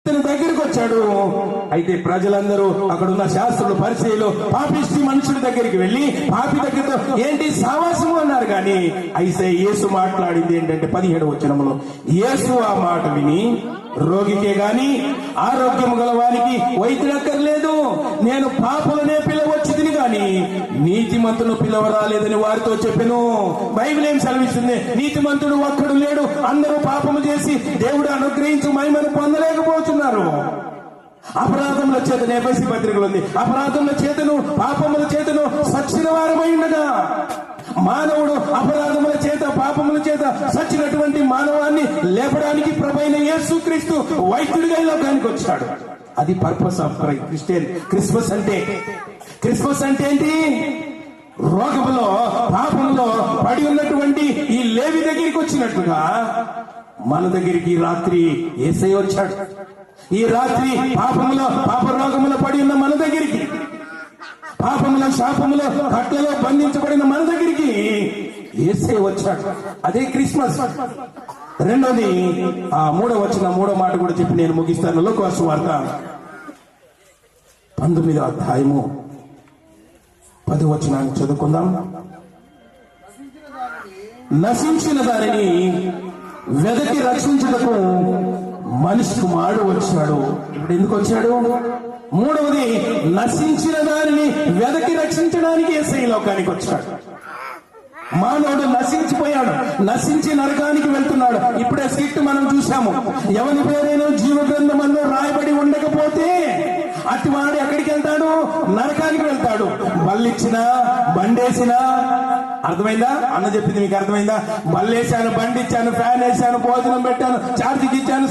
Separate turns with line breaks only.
దగ్గరికి వచ్చాడు. అయితే ప్రజలందరూ అక్కడున్న శాస్త్రులు పరిచయులు పాపిష్టి మనుషుల దగ్గరికి వెళ్లి పాపి దగ్గరతో ఏంటి సావాసము అన్నారు. కానీ అయితే యేసు మాట్లాడింది ఏంటంటే 17వ వచనంలో యేసు ఆ మాట విని రోగికే గాని ఆరోగ్యము గలవానికి వైద్యుడక్కర్లేదు, నేను పాపులనే పిలవచ్చుదిని గాని నీతిమంతును పిలవరాలేదని వారితో చెప్పెను. బైబిల్ ఏం సెలవిస్తుంది? నీతిమంతుడు ఒక్కడు లేడు, అందరూ పాపము చేసి దేవుడు అనుగ్రహించు మహిమను పొందలేకపోతున్నారు. అపరాధముల చేతను ఎఫెసీ పత్రికలు ఉంది, అపరాధముల చేతను పాపముల చేతను సచ్చిన వారమై ఉండగా మానవుడు అపరాధముల చేత పాపముల చేత సచ్చినటువంటి మానవాన్ని లేపడానికి ప్రభువైన యేసుక్రీస్తు వైద్యుడిగా ఈ లోకానికి వచ్చాడు. అది పర్పస్ ఆఫ్ క్రిస్టియన్ క్రిస్మస్ అంటే. క్రిస్మస్ అంటే ఏంటి? రోగములో పాపంలో పడి ఉన్నటువంటి ఈ లేవి దగ్గరికి వచ్చినట్టుగా మన దగ్గరికి ఈ రాత్రి యేసయ్య వచ్చాడు. ఈ రాత్రి పాపములో పాప రోగములో పడి ఉన్న మన దగ్గరికి, పాపముల శాపములో కట్లలో బంధించబడిన మన దగ్గరికి యేసయ్య వచ్చాడు. అదే క్రిస్మస్. రెండోది ఆ మూడో మాట కూడా చెప్పి నేను ముగిస్తాను. లోకాసు వార్త 19వ అధ్యాయము 10వ వచనాన్ని చదువుకుందాం. నశించిన దానిని వెదకి రక్షించుటకు మనిషి కుమారుడు వచ్చాడు. ఇప్పుడు ఎందుకు వచ్చాడు? మూడవది నశించిన దానిని వెదకి రక్షించడానికి యేసయ్య లోకానికి వచ్చాడు. మానవుడు నశించిపోయాడు, నశించి నరకానికి వెళ్తున్నాడు. ఇప్పుడే స్కిట్ మనం చూసాము. ఎవరి పేరైనా జీవ గ్రంథంలో రాయబడి ఉండకపోతే అతివాడు ఎక్కడికి వెళ్తాడు? నరకానికి వెళ్తాడు. బల్లిచ్చినా బండేసినా, అర్థమైందా? అన్న చెప్పింది మీకు అర్థమైందా? బల్లేసాను, బండి ఇచ్చాను, ఫ్యాన్ వేసాను, భోజనం పెట్టాను, ఛార్జీకి ఇచ్చాను,